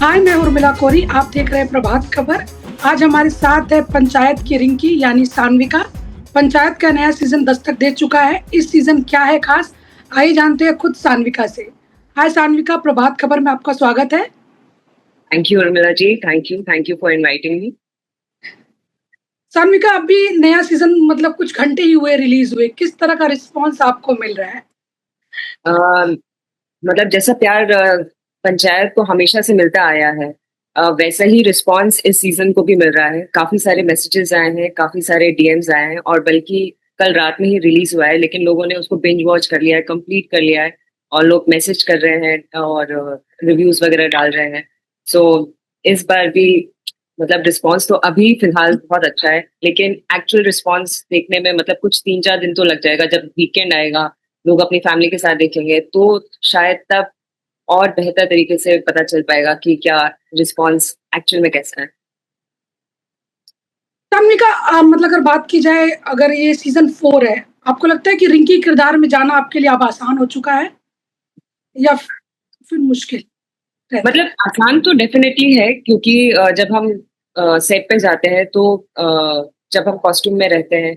हाय, मैं उर्मिला कोरी। आप देख रहे हैं प्रभात खबर। आज हमारे साथ है पंचायत की रिंकी यानी सान्विका। पंचायत का नया सीजन दस्तक दे चुका है। इस सीजन क्या है खास, आइए जानते हैं खुद सान्विका से। हाय सान्विका, प्रभात खबर में आपका स्वागत है। Thank you Urmila ji, thank you for inviting me. Sanvika, अभी नया सीजन मतलब कुछ घंटे ही हुए रिलीज हुए, किस तरह का रिस्पॉन्स आपको मिल रहा है? मतलब जैसा प्यार पंचायत को हमेशा से मिलता आया है, वैसा ही रिस्पांस इस सीजन को भी मिल रहा है। काफी सारे मैसेजेस आए हैं, काफी सारे डीएम्स आए हैं, और बल्कि कल रात में ही रिलीज हुआ है, लेकिन लोगों ने उसको बिंज वॉच कर लिया है, कंप्लीट कर लिया है, और लोग मैसेज कर रहे हैं और रिव्यूज वगैरह डाल रहे हैं। सो इस बार भी मतलब रिस्पांस तो अभी फिलहाल बहुत अच्छा है, लेकिन एक्चुअल रिस्पांस देखने में मतलब कुछ 3-4 दिन तो लग जाएगा। जब वीकेंड आएगा, लोग अपनी फैमिली के साथ देखेंगे, तो शायद तब और बेहतर तरीके से पता चल पाएगा कि क्या रिस्पॉन्स एक्चुअल में कैसा है। सान्विका, मतलब अगर बात की जाए, अगर ये सीजन 4 है, आपको लगता है कि रिंकी किरदार में जाना आपके लिए अब आसान हो चुका है या फिर मुश्किल रहता है? मतलब आसान तो डेफिनेटली है, क्योंकि जब हम सेट पे जाते हैं तो जब हम कॉस्ट्यूम में रहते हैं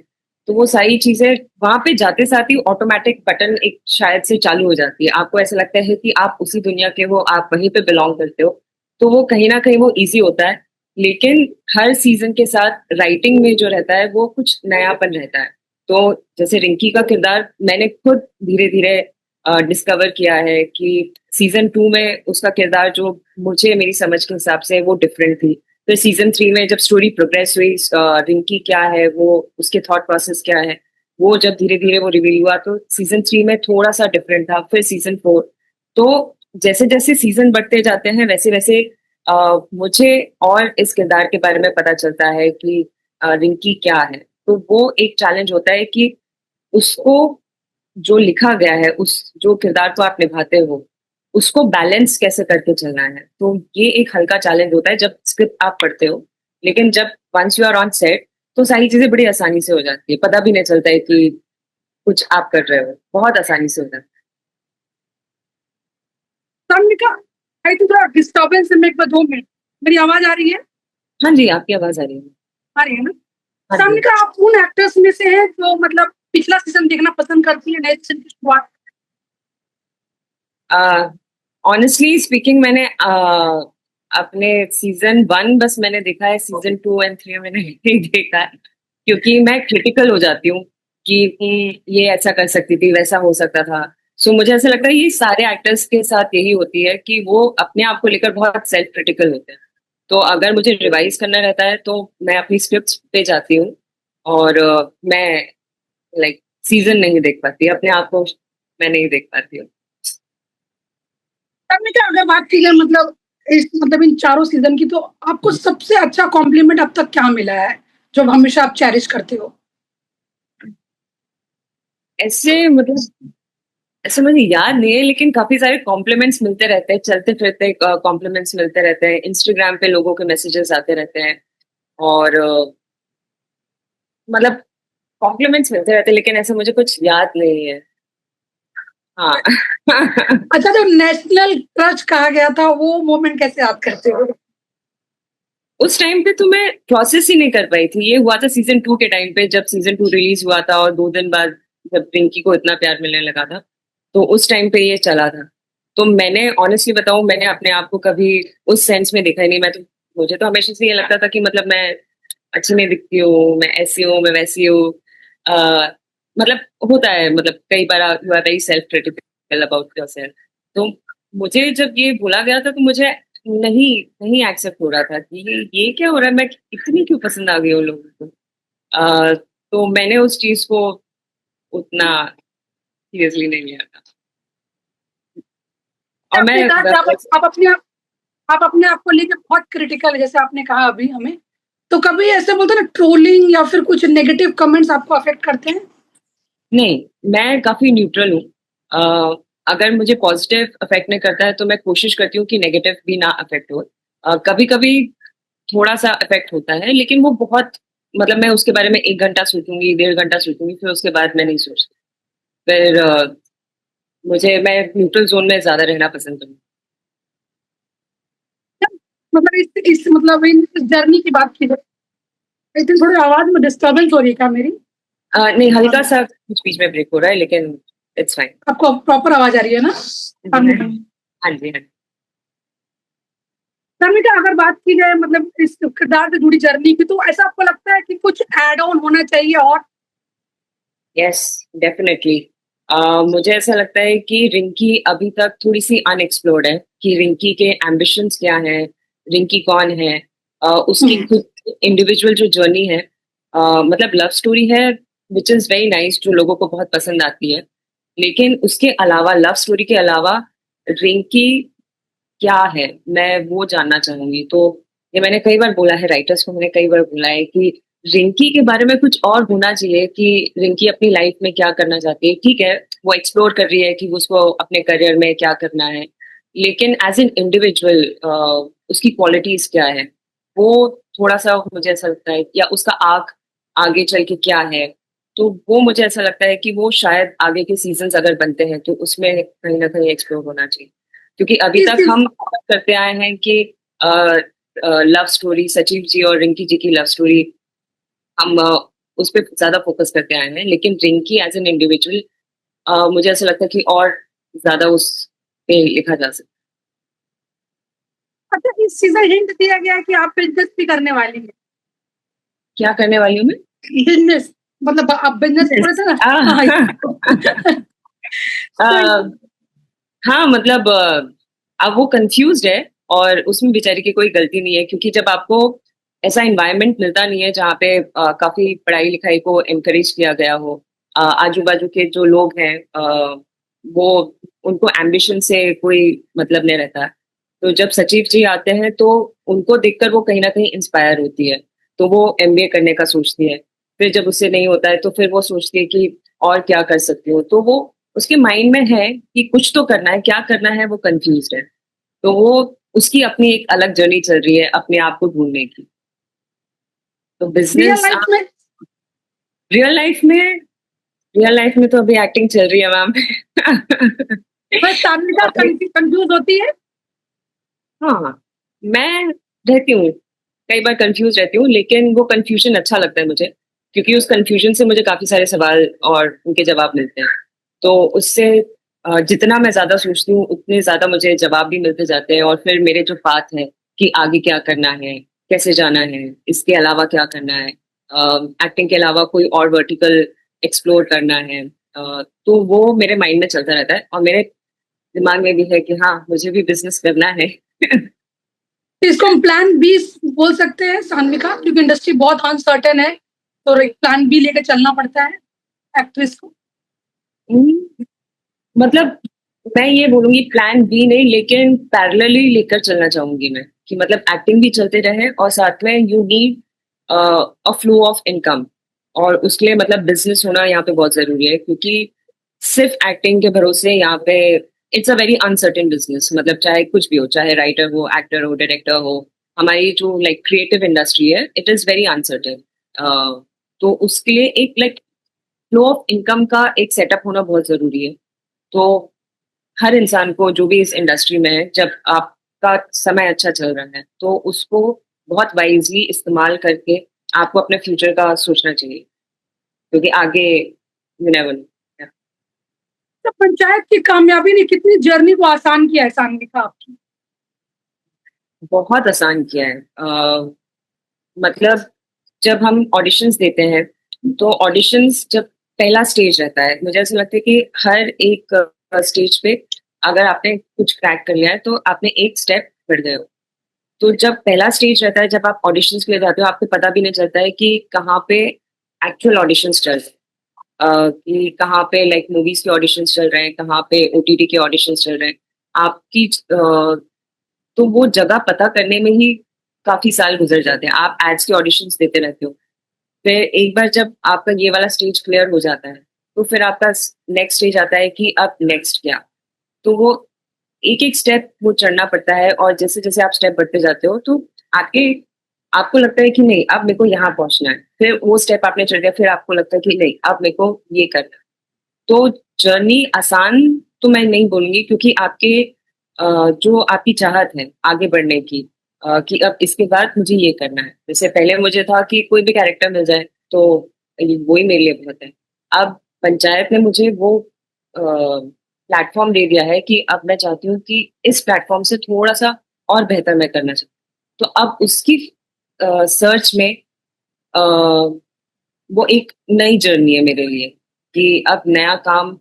तो वो सारी चीजें वहां पे जाते साथ ही ऑटोमेटिक बटन एक शायद से चालू हो जाती है। आपको ऐसा लगता है कि आप उसी दुनिया के हो, आप वहीं पे बिलोंग करते हो, तो वो कहीं ना कहीं वो इजी होता है। लेकिन हर सीजन के साथ राइटिंग में जो रहता है वो कुछ नयापन रहता है। तो जैसे रिंकी का किरदार मैंने खुद धीरे धीरे डिस्कवर किया है कि सीजन 2 में उसका किरदार जो मुझे मेरी समझ के हिसाब से वो डिफरेंट थी। फिर सीजन 3 में जब स्टोरी प्रोग्रेस हुई, रिंकी क्या है, वो उसके थॉट प्रोसेस क्या है, वो जब धीरे धीरे वो रिवील हुआ, तो सीजन 3 में थोड़ा सा डिफरेंट था। फिर सीजन 4, तो जैसे जैसे सीजन बढ़ते जाते हैं वैसे वैसे मुझे और इस किरदार के बारे में पता चलता है कि रिंकी क्या है। तो वो एक चैलेंज होता है कि उसको जो लिखा गया है, उस जो किरदार को आप निभाते हो, उसको बैलेंस कैसे करके चलना है। तो ये एक हल्का चैलेंज होता है जब स्क्रिप्ट आप पढ़ते हो। लेकिन जब once you are on set, तो सारी चीजें बड़ी आसानी से हो जाती है, पता भी नहीं चलता है कि कुछ आप कर रहे हो, बहुत आसानी से हो जाता सान्विका, आई तो थोड़ा डिस्टर्बेंस है, मेरे को 2 मिनट। मेरी आवाज आ रही है? है। हाँ जी, आपकी आवाज आ रही है। आ रही है ना? हाँ जी। सान्विका, आप उन एक्टर्स में से हैं जो मतलब पिछला सीजन देखना पसंद करती है नए सीजन की शुरुआत? ऑनेस्टली स्पीकिंग, मैंने अपने सीजन 1 बस मैंने देखा है, सीजन 2 और 3 मैंने नहीं देखा है, क्योंकि मैं क्रिटिकल हो जाती हूँ कि ये ऐसा कर सकती थी, वैसा हो सकता था। सो मुझे ऐसा लगता है ये सारे एक्टर्स के साथ यही होती है कि वो अपने आप को लेकर बहुत सेल्फ क्रिटिकल होते हैं। तो अगर मुझे रिवाइज करना रहता है तो मैं अपनी स्क्रिप्ट पे जाती हूँ, और मैं लाइक सीजन नहीं देख पाती, अपने आप को मैं नहीं देख पाती हूँ। सान्विका, अगर बात की जाए मतलब मतलब इन चारों सीजन की, तो आपको सबसे अच्छा कॉम्प्लीमेंट अब तक क्या मिला है जो हमेशा आप चेरिश करते हो? ऐसे मतलब ऐसे मुझे याद नहीं है, लेकिन काफी सारे कॉम्प्लीमेंट्स मिलते रहते हैं, चलते फिरते कॉम्प्लीमेंट्स मिलते रहते हैं, इंस्टाग्राम पे लोगों के मैसेजेस आते रहते हैं, और मतलब कॉम्प्लीमेंट्स मिलते रहते हैं, लेकिन ऐसे मुझे कुछ याद नहीं है। हाँ। अच्छा, जो नेशनल क्रश कहा गया था वो मोमेंट कैसे याद करते हो? उस टाइम पे तो मैं प्रोसेस ही नहीं कर पाई थी। ये हुआ था सीजन 2 के टाइम पे, जब सीजन 2 रिलीज हुआ था, और 2 दिन बाद जब पिंकी को इतना प्यार मिलने लगा था, तो उस टाइम पे ये चला था। तो मैंने ऑनेस्टली बताऊं, मैंने अपने आप को कभी उस सेंस में देखा ही नहीं। मैं तो मुझे तो हमेशा से ये लगता था कि मतलब मैं अच्छी नहीं दिखती हूँ, मैं ऐसी हूँ, मैं वैसी हूँ। अह, मतलब होता है, मतलब कई बार you are very self critical about yourself. तो मुझे जब ये बोला गया था तो मुझे नहीं नहीं एक्सेप्ट हो रहा था कि ये क्या हो रहा है, मैं इतनी क्यों पसंद आ गई उन लोगों को। तो मैंने उस चीज को उतना सीरियसली नहीं लिया था। और आपने मैं कहा कि आप अपने आप को लेके बहुत क्रिटिकल है, जैसे आपने कहा अभी हमें। तो कभी ऐसे बोलते हैं ना, ट्रोलिंग या फिर कुछ नेगेटिव कमेंट्स आपको अफेक्ट करते हैं? नहीं, मैं काफी न्यूट्रल हूँ। अगर मुझे पॉजिटिव अफेक्ट नहीं करता है तो मैं कोशिश करती हूँ कि नेगेटिव भी ना अफेक्ट हो। कभी कभी थोड़ा सा अफेक्ट होता है, लेकिन वो बहुत मतलब मैं उसके बारे में 1 घंटा सोचूंगी, 1.5 घंटा सोचूंगी, फिर उसके बाद मैं नहीं सोचती। फिर मैं न्यूट्रल जोन में ज्यादा रहना पसंद करूँ। मतलब इस मतलब इस जर्नी की बात की जाए, लेकिन थोड़ी आवाज में डिस्टर्बेंस हो रही है क्या मेरी? नहीं, हल्का सा कुछ बीच में ब्रेक हो रहा है, लेकिन इट्स फाइन। आपको प्रॉपर आवाज आ रही है ना? हाँ जी, हाँ जी। तन्विका, अगर बात की जाए मतलब इस किरदार से जुड़ी जर्नी की, तो ऐसा आपको लगता है कि कुछ एड ऑन होना चाहिए और? Yes, definitely. मुझे ऐसा लगता है कि रिंकी अभी तक थोड़ी सी अनएक्सप्लोर्ड है, कि रिंकी के एम्बिशंस क्या हैं, रिंकी कौन है, उसकी खुद इंडिविजुअल जो जर्नी है, मतलब लव स्टोरी है विच इज वेरी नाइस, जो लोगों को बहुत पसंद आती है। लेकिन उसके अलावा, लव स्टोरी के अलावा, रिंकी क्या है, मैं वो जानना चाहूंगी। तो ये मैंने कई बार बोला है, राइटर्स को मैंने कई बार बोला है कि रिंकी के बारे में कुछ और होना चाहिए, कि रिंकी अपनी लाइफ में क्या करना चाहती है। ठीक है, वो एक्सप्लोर कर रही है कि उसको अपने करियर में क्या करना है, लेकिन एज एन इंडिविजुअल उसकी क्वालिटीज क्या है, वो थोड़ा सा मुझे ऐसा लगता है, या उसका आर्क आगे चल के क्या है। तो वो मुझे ऐसा लगता है कि वो शायद आगे के सीजन्स अगर बनते हैं तो उसमें कहीं ना कहीं एक्सप्लोर होना चाहिए। क्योंकि अभी इस तक हम करते आए हैं कि लव स्टोरी, सचिव जी और रिंकी जी की लव स्टोरी, हम उस पर ज्यादा फोकस करते आए हैं, लेकिन रिंकी एज एन इंडिविजुअल मुझे ऐसा लगता है कि और ज्यादा उस पे लिखा जा सकता अच्छा, इस सीजन हिंट दिया गया है कि आप बिजनेस भी करने वाली है। है। क्या करने वाली हूँ मैं? बिजनेस मतलब आप बिजनेस थोड़े सा ना। हाँ, आ, हाँ, मतलब अब वो कंफ्यूज्ड है, और उसमें बेचारी की कोई गलती नहीं है, क्योंकि जब आपको ऐसा एनवायरनमेंट मिलता नहीं है जहाँ पे काफी पढ़ाई लिखाई को एनकरेज किया गया हो, आजू बाजू के जो लोग हैं, वो उनको एम्बिशन से कोई मतलब नहीं रहता है। तो जब सचिव जी आते हैं तो उनको देखकर वो कहीं ना कहीं इंस्पायर होती है, तो वो एमबीए करने का सोचती है। फिर जब उससे नहीं होता है तो फिर वो सोचती है कि और क्या कर सकती हो, तो वो उसके माइंड में है कि कुछ तो करना है, क्या करना है वो कंफ्यूज है। तो वो उसकी अपनी एक अलग जर्नी चल रही है अपने आप को ढूंढने की। तो रियल बिजनेस, लाइफ में रियल लाइफ में, रियल लाइफ में तो अभी एक्टिंग चल रही है मैम। बस तान्विका अभी कंफ्यूज होती है। हाँ, मैं रहती हूँ, कई बार कंफ्यूज रहती हूँ, लेकिन वो कंफ्यूजन अच्छा लगता है मुझे, क्योंकि उस कंफ्यूजन से मुझे काफी सारे सवाल और उनके जवाब मिलते हैं। तो उससे जितना मैं ज्यादा सोचती हूँ उतने ज्यादा मुझे जवाब भी मिलते जाते हैं, और फिर मेरे जो पाथ है कि आगे क्या करना है, कैसे जाना है, इसके अलावा क्या करना है, एक्टिंग के अलावा कोई और वर्टिकल एक्सप्लोर करना है, तो वो मेरे माइंड में चलता रहता है, और मेरे दिमाग में भी है कि हाँ, मुझे भी बिजनेस करना है। इसको हम प्लान बी बोल सकते हैं सान्विका, क्योंकि इंडस्ट्री बहुत अनसर्टेन है, तो प्लान बी लेकर चलना पड़ता है एक्ट्रेस को। मतलब मैं ये बोलूंगी प्लान बी नहीं, लेकिन पैरेलली लेकर चलना चाहूंगी मैं, कि मतलब एक्टिंग भी चलते रहे और साथ में you need a flow of income, और उसके लिए मतलब बिजनेस होना यहाँ पे बहुत जरूरी है, क्योंकि सिर्फ एक्टिंग के भरोसे यहाँ पे it's a very uncertain business. मतलब चाहे कुछ भी हो, चाहे राइटर हो, एक्टर हो, डायरेक्टर हो, हमारी जो लाइक क्रिएटिव इंडस्ट्री है, इट इज वेरी अनसर्टेन। तो उसके लिए एक लाइक फ्लो ऑफ इनकम का एक सेटअप होना बहुत जरूरी है। तो हर इंसान को जो भी इस इंडस्ट्री में है, जब आपका समय अच्छा चल रहा है तो उसको बहुत वाइजली इस्तेमाल करके आपको अपने फ्यूचर का सोचना चाहिए, क्योंकि आगे यू नेवर नो। तो पंचायत की कामयाबी ने कितनी जर्नी को आसान किया है सान्विका आपकी? बहुत आसान किया है। मतलब जब हम ऑडिशंस देते हैं, तो ऑडिशंस जब पहला स्टेज रहता है, मुझे ऐसा लगता है कि हर एक स्टेज पे अगर आपने कुछ क्रैक कर लिया है तो आपने एक स्टेप बढ़ गए हो। तो जब पहला स्टेज रहता है, जब आप ऑडिशंस के लिए जाते हो, आपको पता भी नहीं चलता है कि कहाँ पे एक्चुअल ऑडिशंस चल रहे हैं, कि कहाँ पे लाइक मूवीज के ऑडिशंस चल रहे हैं, कहाँ पे ओटीटी के ऑडिशंस चल रहे हैं। आपकी तो वो जगह पता करने में ही काफी साल गुजर जाते हैं, आप एड्स के ऑडिशंस देते रहते हो। फिर एक बार जब आपका ये वाला स्टेज क्लियर हो जाता है, तो फिर आपका नेक्स्ट स्टेज आता है कि अब नेक्स्ट क्या। तो वो एक एक स्टेप वो चढ़ना पड़ता है, और जैसे जैसे आप स्टेप बढ़ते जाते हो तो आगे आपको लगता है कि नहीं, अब मेरे को यहाँ पहुंचना है। फिर वो स्टेप आपने चढ़ दिया, फिर आपको लगता है कि नहीं, अब मेरे को ये करना है। तो जर्नी आसान तो मैं नहीं बोलूंगी, क्योंकि आपके जो आपकी चाहत है आगे बढ़ने की, कि अब इसके बाद मुझे ये करना है। जैसे पहले मुझे था कि कोई भी कैरेक्टर मिल जाए तो वही मेरे लिए बहुत है। अब पंचायत ने मुझे वो प्लेटफॉर्म दे दिया है कि अब मैं चाहती हूँ कि इस प्लेटफॉर्म से थोड़ा सा और बेहतर मैं करना चाहती हूँ। तो अब उसकी सर्च में अ, वो एक नई जर्नी है मेरे लिए कि अब नया काम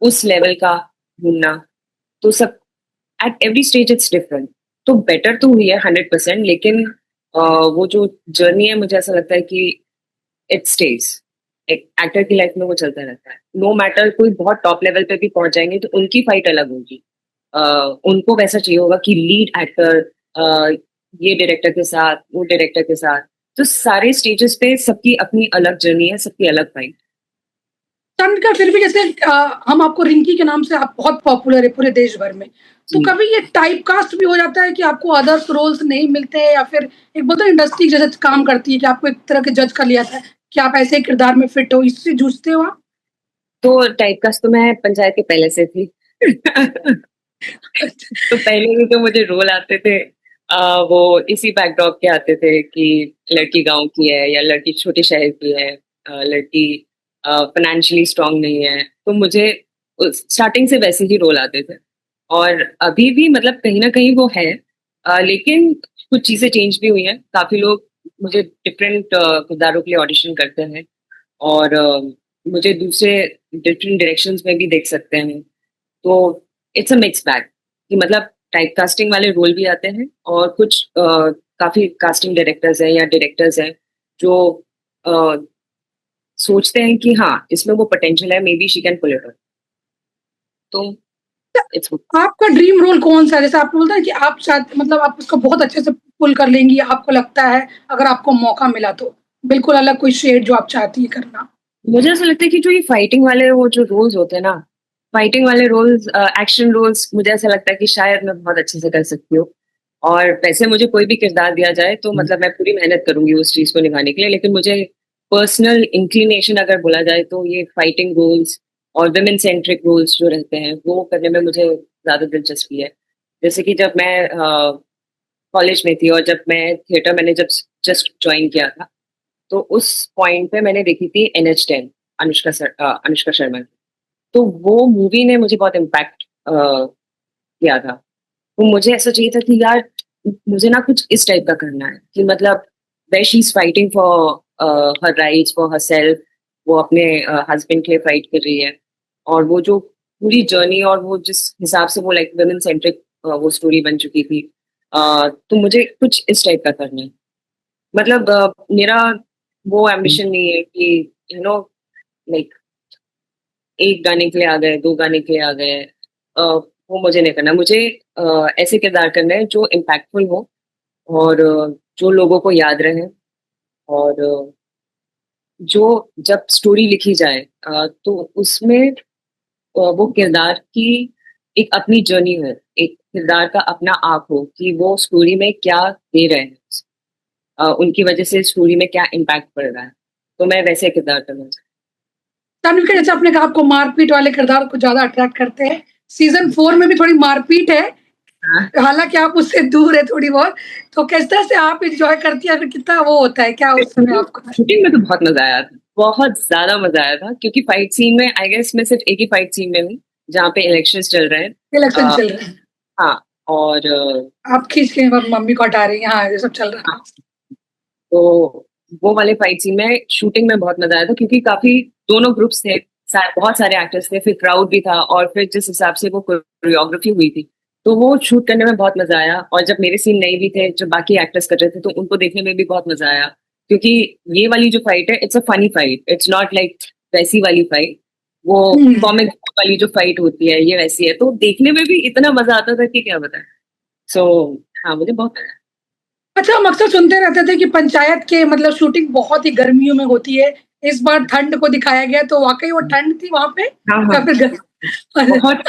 उस लेवल का ढूंढना। तो सब at every stage it's different. तो बेटर तो हुई है 100%, लेकिन वो जो जर्नी है मुझे ऐसा लगता है कि इट स्टेज। एक एक्टर की लाइफ में वो चलता रहता है, नो मैटर कोई बहुत टॉप लेवल पे भी पहुंच जाएंगे तो उनकी फाइट अलग होगी। उनको वैसा चाहिए होगा कि लीड एक्टर ये डायरेक्टर के साथ, वो डायरेक्टर के साथ। तो सारे स्टेजेस पे सबकी अपनी अलग जर्नी है, सबकी अलग फाइट। तंड का फिर भी जैसे हम आपको रिंकी के नाम से आप बहुत पॉपुलर है पूरे देश भर में, तो जी। कभी ये टाइप कास्ट भी हो जाता है कि आपको अदर्स रोल्स नहीं मिलते हैं, या फिर एक बोलते हैं इंडस्ट्री जैसे काम करती है कि आपको एक तरह के जज कर लिया जाता है कि आप ऐसे किरदार में फिट हो, इससे जूझते हो आप? तो टाइपकास्ट तो मैं पंचायत के पहले से थी। तो पहले भी तो मुझे रोल आते थे, वो इसी बैकड्रॉप के आते थे कि लड़की गांव की है या लड़की छोटे शहर की है, लड़की फाइनेंशियली स्ट्रांग नहीं है। तो मुझे स्टार्टिंग से वैसे ही रोल आते थे। और अभी भी मतलब कहीं ना कहीं वो है, लेकिन कुछ चीजें चेंज भी हुई हैं। काफी लोग मुझे डिफरेंट किरदारों के लिए ऑडिशन करते हैं और मुझे दूसरे डिफरेंट डायरेक्शंस में भी देख सकते हैं। तो इट्स अ मिक्स बैग कि मतलब टाइप कास्टिंग वाले रोल भी आते हैं और कुछ काफी कास्टिंग डायरेक्टर्स हैं या डायरेक्टर्स हैं जो अ, सोचते हैं कि हाँ इसमें वो पोटेंशियल है, maybe she can pull it off. तो इट्स आपका ड्रीम रोल कौन सा है? जैसे आपको बोलता है कि आप चाहते मतलब आप उसको बहुत अच्छे से पुल कर लेंगी, आपको लगता है अगर आपको मौका मिला तो बिल्कुल अलग कोई शेड जो आप चाहती है करना। मुझे ऐसा लगता है कि जो ये फाइटिंग वाले वो जो रोल्स होते हैं ना, फाइटिंग वाले रोल्स, एक्शन रोल्स, मुझे ऐसा लगता है कि शायद मैं बहुत अच्छे से कर सकती हूँ। और वैसे मुझे कोई भी किरदार दिया जाए तो मतलब मैं पूरी मेहनत करूंगी उस चीज को निभाने के लिए। लेकिन मुझे पर्सनल इंक्लिनेशन अगर बोला जाए तो ये फाइटिंग रोल्स और वुमेन सेंट्रिक रोल्स जो रहते हैं वो करने में मुझे ज्यादा दिलचस्पी है। जैसे कि जब मैं कॉलेज में थी और जब मैं थिएटर मैंने जब जस्ट ज्वाइन किया था, तो उस पॉइंट पे मैंने देखी थी NH10, अनुष्का शर्मा की। तो वो मूवी ने मुझे बहुत इम्पैक्ट किया था। तो मुझे ऐसा चाहिए था कि यार मुझे ना कुछ इस टाइप का करना है कि मतलब way she is fighting for her rights, for her self. वो अपने हस्बैंड के लिए फाइट कर रही है और वो जो पूरी जर्नी और वो जिस हिसाब से वो लाइक वुमेन सेंट्रिक वो स्टोरी बन चुकी थी। तो मुझे कुछ इस टाइप का करना है। मतलब मेरा वो एम्बिशन नहीं है कि यू नो लाइक एक गाने के लिए आ गए, दो गाने के लिए आ गए। वो मुझे नहीं करना। मुझे ऐसे किरदार करने हैं जो इम्पैक्टफुल हो और जो लोगों को याद रहे। और जो जब स्टोरी लिखी जाए तो उसमें वो किरदार की एक अपनी जर्नी हो, एक किरदार का अपना आप हो कि वो स्टोरी में क्या दे रहे हैं, उनकी वजह से स्टोरी में क्या इम्पैक्ट पड़ रहा है। तो मैं वैसे किरदार करना चाहती तन्विका, जैसे आपने कहा आपको मारपीट वाले किरदार को ज्यादा अट्रैक्ट करते हैं, सीजन 4 में भी थोड़ी मारपीट है, हूँ। हालांकि आप उससे दूर है थोड़ी बहुत, तो किस तरह से आप एंजॉय करती है, फिर कितना वो होता है क्या उस समय आपको? शूटिंग में तो बहुत मजा आया था, बहुत ज्यादा मजा आया था, क्योंकि फाइट सीन में आई गेस मैं सिर्फ एक ही फाइट सीन में हूँ जहाँ पे इलेक्शंस चल रहे हैं। इलेक्शन अ, चल रहे हैं, हाँ। और आप खींच के मम्मी को हटा रही हैं, हाँ ये सब चल रहा हाँ, है। तो वो वाले फाइट सीन में शूटिंग में बहुत मजा आया था, क्योंकि काफी दोनों ग्रुप्स थे, बहुत सारे एक्टर्स थे, फिर क्राउड भी था और फिर जिस हिसाब से वो कोरियोग्राफी हुई थी तो वो शूट करने में बहुत मजा आया। और जब मेरे सीन नहीं भी थे, जो बाकी एक्टर्स कर रहे थे, तो उनको देखने में भी बहुत मजा आया। क्योंकि ये वाली जो फाइट है it's a funny fight, it's not like वैसी वाली फाइट, वो हम्म। कॉमिक वाली जो फाइट होती है ये वैसी है। तो देखने में भी इतना मजा आता था कि क्या बताएं। सो हाँ, मुझे बहुत अच्छा, हम अक्सर सुनते रहते थे कि पंचायत के मतलब शूटिंग बहुत ही गर्मियों में होती है, इस बार ठंड को दिखाया गया, तो वाकई वो ठंड थी वहां पे हाँ हाँ, या फिर बहुत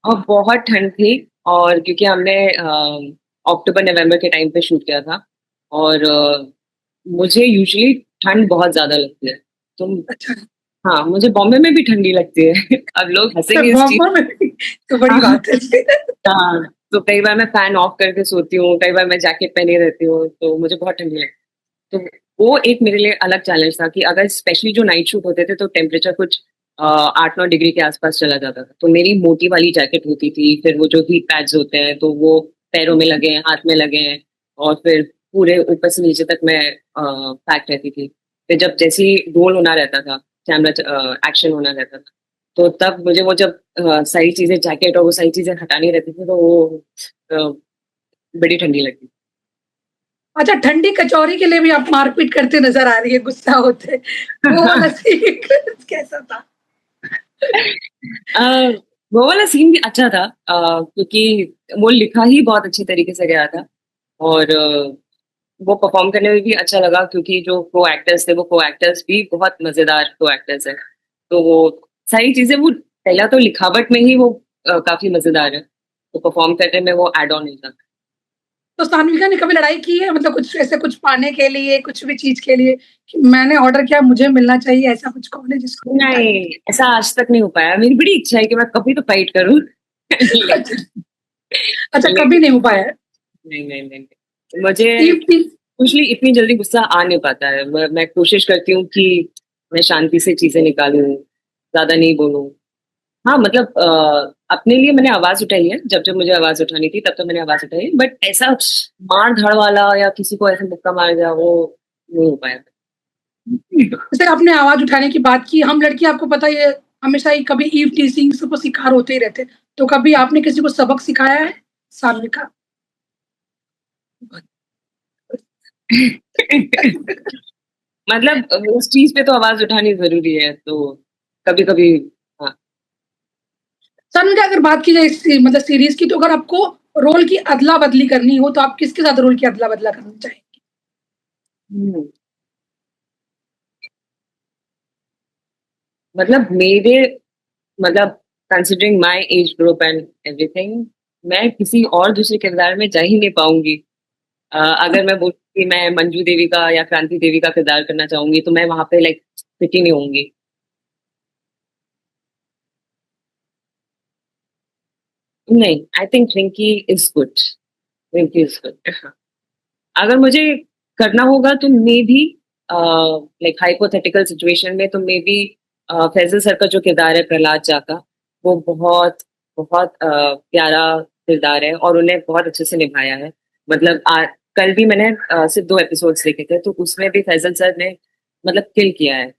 और बहुत ठंड थी। और क्योंकि हमने अक्टूबर नवंबर के टाइम पे शूट किया था और मुझे यूजुअली ठंड बहुत ज्यादा लगती है। तो अच्छा, हाँ, मुझे बॉम्बे में भी ठंडी लगती है। अब लोग हंसेंगे इस चीज। बॉम्बे में भी तो बड़ी हाँ बात है। हाँ, तो कई बार मैं फैन ऑफ करके सोती हूँ, कई बार मैं जैकेट पहने रहती हूँ, तो मुझे बहुत ठंडी लगती है। तो वो एक मेरे लिए अलग चैलेंज था कि अगर स्पेशली जो नाइट शूट होते थे तो टेम्परेचर कुछ 8-9 डिग्री के आसपास चला जाता था। तो मेरी मोटी वाली जैकेट होती थी, फिर वो जो हीट पैड्स होते हैं तो वो पैरों में लगे हैं, हाथ में लगे हैं, और फिर पूरे ऊपर से नीचे तक मैं पैक रहती थी। फिर जब जैसे ही रोल होना रहता था, कैमरा एक्शन होना रहता था, तो तब मुझे वो जब सारी चीजें, जैकेट और वो सारी चीजें हटानी रहती थी, तो वो अ, बड़ी ठंडी लगती। अच्छा, ठंडी कचौरी के लिए भी आप मारपीट करते नजर आ रही है, गुस्सा होते, वो वाला सीन कैसा था? अ, वो वाला सीन भी अच्छा था, क्योंकि वो लिखा ही बहुत अच्छे तरीके से गया था, और वो परफॉर्म करने में भी अच्छा लगा, क्योंकि जो को एक्टर्स थे वो को एक्टर्स भी बहुत मजेदार को एक्टर्स है। तो वो सारी चीजें, वो पहला तो लिखावट में ही वो काफी मजेदार है, तो परफॉर्म करने में वो एड ऑन होता है। तो सान्विका ने कभी लड़ाई की है, मतलब कुछ ऐसे कुछ पाने के लिए, कुछ भी चीज के लिए कि मैंने ऑर्डर किया मुझे मिलना चाहिए, ऐसा कुछ कौन है जिसको होता है? नहीं, ऐसा आज तक नहीं हो पाया। मेरी बड़ी इच्छा है कि मैं कभी तो फाइट करूं। अच्छा, लेकिन अच्छा, कभी लेकिन नहीं हो पाया है। नहीं, नहीं, नहीं, नहीं। मुझे टीम टीम यूजुअली इतनी जल्दी गुस्सा आ नहीं पाता है। मैं कोशिश करती हूँ कि मैं शांति से चीजें निकालूं, ज्यादा नहीं बोलूं। हाँ, मतलब अपने लिए मैंने आवाज उठाई है, जब जब मुझे आवाज उठानी थी तब तो मैंने आवाज उठाई, बट ऐसा मार धाड़ वाला या किसी को ऐसे मुक्का मार दिया, वो नहीं हो पाया। जैसे आपने आवाज उठाने की बात की, हम लड़की आपको पता ही है हमेशा ही कभी ईव टीजिंग सबको शिकार होते ही रहते, तो कभी आपने किसी को सबक सिखाया है सान्विका? मतलब उस चीज पे तो आवाज उठानी जरूरी है, तो कभी कभी। हाँ। सान्विका, अगर बात की जाए मतलब सीरीज की, तो अगर आपको रोल की अदला बदली करनी हो तो आप किसके साथ रोल की अदला बदला करना चाहेंगे? हम्म, मतलब मेरे, मतलब considering my age group and everything, मैं किसी और दूसरे किरदार में जा ही नहीं पाऊंगी। अगर मैं बोलूँ कि मैं मंजू देवी का या क्रांति देवी का किरदार करना चाहूंगी, तो मैं वहां पे लाइक फिट ही नहीं होंगी। नहीं, I think Rinki is good. Rinki is good. अगर मुझे करना होगा तो may be, like hypothetical situation में, तो मे बी फैजल सर का जो किरदार है प्रहलाद चा का, वो बहुत बहुत प्यारा किरदार है, और उन्हें बहुत अच्छे से निभाया है। मतलब कल भी मैंने सिर्फ 2 एपिसोड्स देखे थे, तो उसमें भी फैजल सर ने मतलब किल किया है।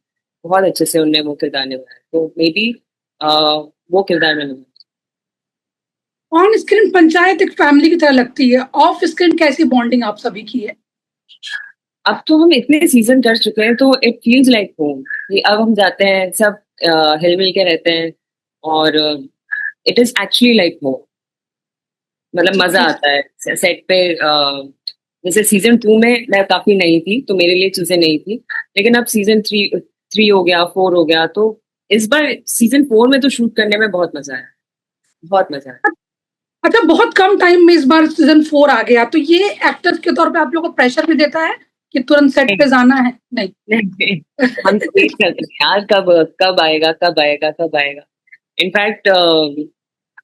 बहुत अच्छे से उन्हें वो किरदार निभाया, तो मे बी वो किरदार में निभाया। ऑन स्क्रीन पंचायत एक फैमिली की तरह लगती है, ऑफ स्क्रीन कैसी बॉन्डिंग आप सभी की है? अब तो हम इतने सीजन कर चुके हैं, तो इट फील्स लाइक होम, कि अब हम जाते हैं सब, हिल मिल के रहते हैं, और it is actually like home. मतलब मजा आता है सेट पे। जैसे सीजन 2 में मैं काफी नई थी, तो मेरे लिए चीजें नई थी, लेकिन अब सीजन 3 थ्री हो गया, 4 हो गया, तो इस बार सीजन 4 में तो शूट करने में बहुत मजा आया, बहुत मजा आया। अच्छा, बहुत कम टाइम में इस बार सीज़न 4 आ गया, तो ये एक्टर्स के तौर पे आप लोगों को प्रेशर भी देता है कि तुरंत सेट पे जाना है? नहीं। नहीं, हम तो वेट करते हैं यार, कब कब आएगा, कब आएगा, कब आएगा। इनफैक्ट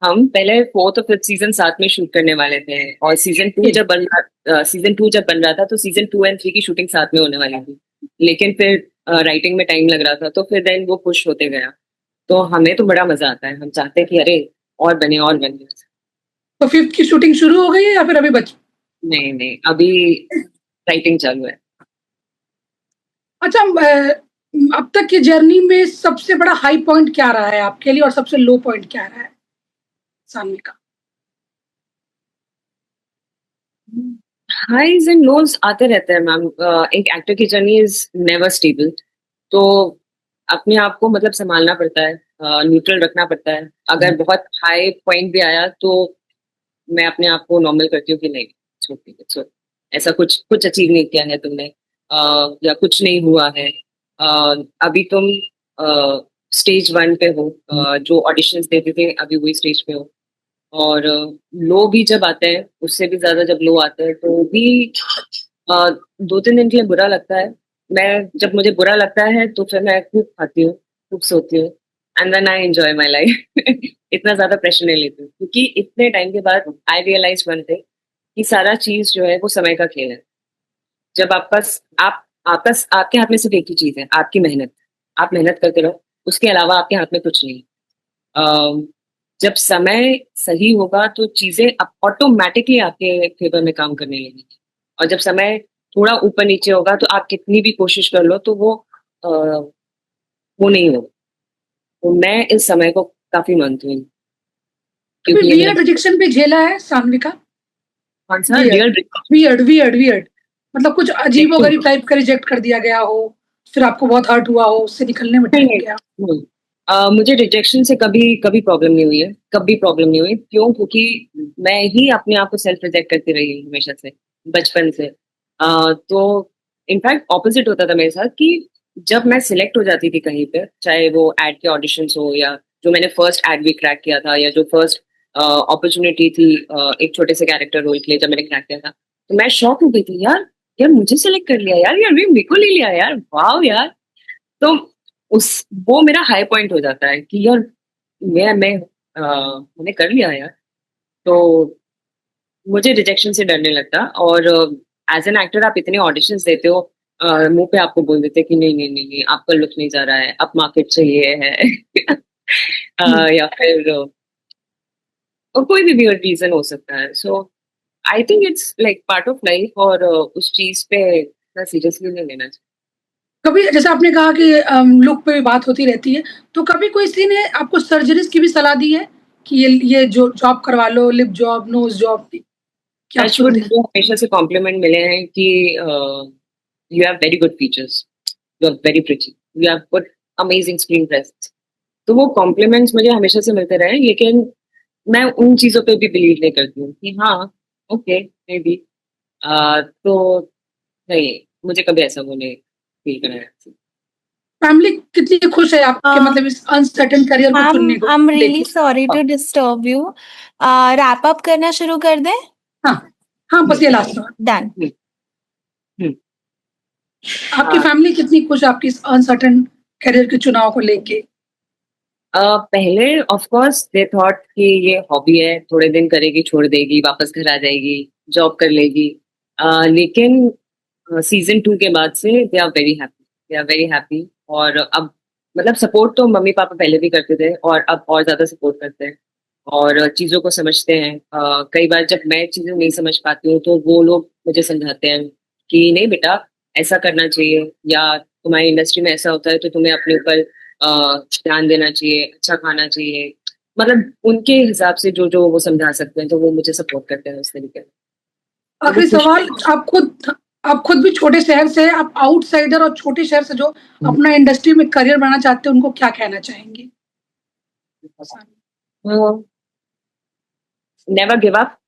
हम पहले 4th और 5th सीजन साथ में शूट करने वाले थे, और सीजन 2 जब बन रहा था, तो सीजन 2 और 3 की शूटिंग साथ में होने वाली थी। लेकिन फिर राइटिंग में टाइम लग रहा था, तो फिर देन वो पुश होते गया। तो हमें तो बड़ा मजा आता है, हम चाहते हैं कि अरे और बने, और बने। तो 5th की शूटिंग शुरू हो गई है या फिर अभी बची? नहीं, नहीं, अभी राइटिंग चालू है। अच्छा, अब तक की जर्नी में सबसे बड़ा हाई पॉइंट क्या रहा है आपके लिए और सबसे लो पॉइंट क्या रहा है, सान्विका? हाइज एंड लोज आते रहते हैं मैम। एक एक्टर की जर्नी इज नेवर स्टेबल, तो अपने आप को मतलब संभालना पड़ता है, न्यूट्रल रखना पड़ता है। अगर बहुत हाई पॉइंट भी आया, तो मैं अपने आप को नॉर्मल करती हूँ कि नहीं, छोटी ऐसा कुछ कुछ अचीव नहीं किया है तुमने, या कुछ नहीं हुआ है। अभी तुम स्टेज 1 पे हो, जो ऑडिशंस देते थे अभी वही स्टेज पे हो। और लो भी जब आते हैं, उससे भी ज्यादा जब लो आते हैं, तो भी 2-3 दिन के लिए बुरा लगता है। मैं जब मुझे बुरा लगता है तो फिर मैं खूब खाती हूँ, खूब सोती हूँ, and then I enjoy my life. इतना ज्यादा प्रेशर नहीं लेती हूँ, क्योंकि इतने टाइम के बाद आई रियलाइज वन थिंग कि सारा चीज जो है वो समय का खेल है. जब आपके हाथ में सिर्फ एक ही चीज है, आपकी मेहनत. आप मेहनत करते रहो, उसके अलावा आपके हाथ में कुछ नहीं. अम, जब समय सही होगा तो चीजें ऑटोमेटिकली आपके फेवर में काम करने लगेगी. और जब समय थोड़ा ऊपर नीचे होगा तो आप कितनी भी कोशिश कर लो तो वो नहीं होगा. तो मैं इस समय को काफी मानती हूँ, कभी क्योंकि ये मेरा वियर्ड रिजेक्शन भी झेला है सान्विका? कौन सा रियल वियर्ड वियर्ड वियर्ड मतलब कुछ अजीबोगरीब टाइप का रिजेक्ट कर दिया गया हो, फिर आपको बहुत हर्ट हुआ हो, उससे निकलने में टाइम गया? मुझे रिजेक्शन से कभी कभी प्रॉब्लम नहीं हुई है, कभी प्रॉब्लम नहीं हुई. क्यों? क्योंकि मैं ही अपने आप को सेल्फ रिजेक्ट करती रही हूँ हमेशा से, बचपन से. तो इनफैक्ट ऑपोजिट होता था मेरे साथ कि जब मैं सिलेक्ट हो जाती थी कहीं पे, चाहे वो एड के ऑडिशंस हो या जो मैंने फर्स्ट एड भी क्रैक किया था या जो फर्स्ट अपॉर्चुनिटी थी एक छोटे से कैरेक्टर रोल के लिए जब मैंने क्रैक किया था, तो मैं शॉक हो गई थी. यार यार मुझे सिलेक्ट कर लिया, यार यार मेरे को ले लिया, यार वाह यार. तो उस वो मेरा हाई पॉइंट हो जाता है कि यार मैंने कर लिया यार. तो मुझे रिजेक्शन से डर नहीं लगता. और एज एन एक्टर आप इतने ऑडिशंस देते हो, मुंह पे आपको बोल देते हैं कि नहीं नहीं नहीं नहीं आपका लुक नहीं जा रहा है, अब मार्केट चाहिए है. या फिर और कोई भी वियर्ड रीजन हो सकता है. So I think it's like part of life, और उस चीज पे इतना सीरियसली नहीं लेना चाहिए. कभी जैसे आपने कहा कि लुक पे भी बात होती रहती है, तो कभी किसी ने आपको सर्जरीज की भी सलाह दी है कि ये जो जॉब करवा लो, लिप जॉब, नोज जॉब? क्या आप टचवुड सुनते हैं? मुझे हमेशा से कॉम्प्लीमेंट मिले हैं कि you have very good features, you are very pretty, you have good amazing screen presence. तो वो कॉम्प्लीमेंट्स मुझे हमेशा से मिलते रहे, लेकिन मैं उन चीजों पे भी बिलीव नहीं करती हूँ कि हाँ ओके मे बी. तो नहीं, मुझे कभी ऐसा वो नहीं फील कराया. फैमिली कितनी खुश है आपके मतलब इस अनसर्टेन करियर को चुनने को आई एम रियली लेके? Sorry to disturb you. Wrap up करना शुरू कर दें? हाँ हाँ, बस ये लास्ट बात. डन. आपकी फैमिली कितनी खुश है आपकी इस अनसर्टेन करियर के चुनाव को लेके? पहले ऑफ कोर्स दे थॉट कि ये हॉबी है, थोड़े दिन करेगी छोड़ देगी, वापस घर आ जाएगी, जॉब कर लेगी. लेकिन सीजन 2 के बाद से they are very happy, they are very happy. और अब मतलब सपोर्ट तो मम्मी पापा पहले भी करते थे और अब और ज्यादा सपोर्ट करते हैं और चीजों को समझते हैं. कई बार जब मैं चीजें नहीं समझ पाती हूँ तो वो लोग मुझे समझाते हैं कि नहीं बेटा ऐसा करना चाहिए, या तुम्हारी इंडस्ट्री में ऐसा होता है तो तुम्हें अपने ऊपर ध्यान देना चाहिए, अच्छा खाना चाहिए. मतलब उनके हिसाब से जो जो वो समझा सकते हैं तो वो मुझे सपोर्ट करते हैं उस तरीके से. आखिरी सवाल, आप खुद भी छोटे शहर से, आप आउटसाइडर और छोटे शहर से जो अपना इंडस्ट्री में करियर बनाना चाहते हैं उनको क्या कहना चाहेंगे? Never give up.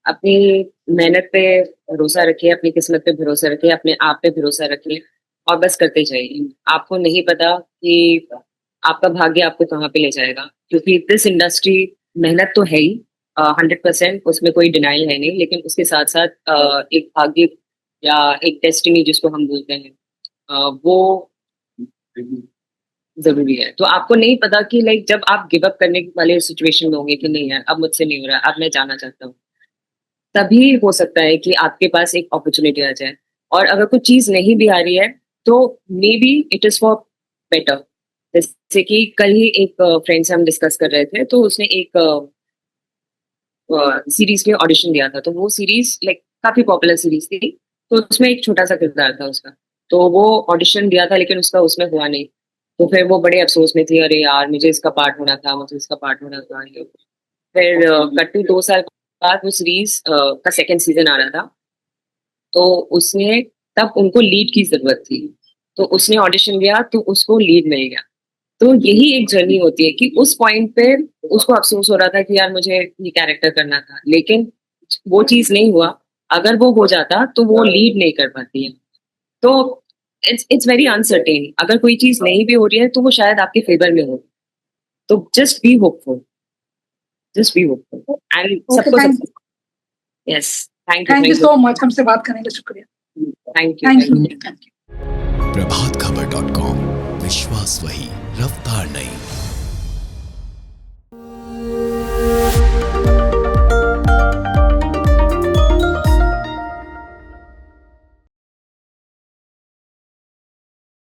अपनी मेहनत पे भरोसा रखिए, अपनी किस्मत पे भरोसा रखिए, अपने आप पे भरोसा रखिए और बस करते जाइए. आपको नहीं पता कि आपका भाग्य आपको कहाँ पे ले जाएगा, क्योंकि दिस इंडस्ट्री मेहनत तो है ही 100%, उसमें कोई डिनाइल है नहीं, लेकिन उसके साथ साथ एक भाग्य या एक डेस्टिनी जिसको हम बोलते हैं वो जरूरी है. तो आपको नहीं पता कि लाइक जब आप गिव अप करने वाले सिचुएशन में होंगे कि नहीं यार अब मुझसे नहीं हो रहा, अब मैं जाना चाहता हूँ, तभी हो सकता है कि आपके पास एक अपॉर्चुनिटी आ जाए. और अगर कुछ चीज नहीं भी आ रही है तो may be it is for better. जैसे कि कल ही एक फ्रेंड से हम डिस्कस कर रहे थे, तो उसने एक सीरीज के ऑडिशन दिया था. तो वो सीरीज लाइक काफी पॉपुलर सीरीज थी, तो उसमें एक छोटा सा किरदार था उसका. तो वो ऑडिशन दिया था लेकिन उसका उसमें हुआ नहीं. तो फिर वो बड़े अफसोस में थी, अरे यार मुझे इसका पार्ट होना था, मुझे इसका पार्ट होना था. फिर कट्टू 2 साल बाद वो सीरीज का सेकंड सीजन आ रहा था, तो उसने तब उनको लीड की जरूरत थी, तो उसने ऑडिशन दिया तो उसको लीड मिल गया. तो यही एक जर्नी होती है कि उस पॉइंट पे उसको अफसोस हो रहा था कि यार मुझे ये कैरेक्टर करना था, लेकिन वो चीज नहीं हुआ. अगर वो हो जाता तो वो लीड नहीं कर पाती है. तो इट्स वेरी अनसर्टेन. अगर कोई चीज नहीं भी हो रही है तो वो शायद आपके फेवर में हो. तो just be hopeful, just be hopeful and सबको. Yes, thank you so much, हमसे बात करने के लिए शुक्रिया. Thank you. Thank you. प्रभातखबर.com, विश्वास वही, रफ्तार नहीं।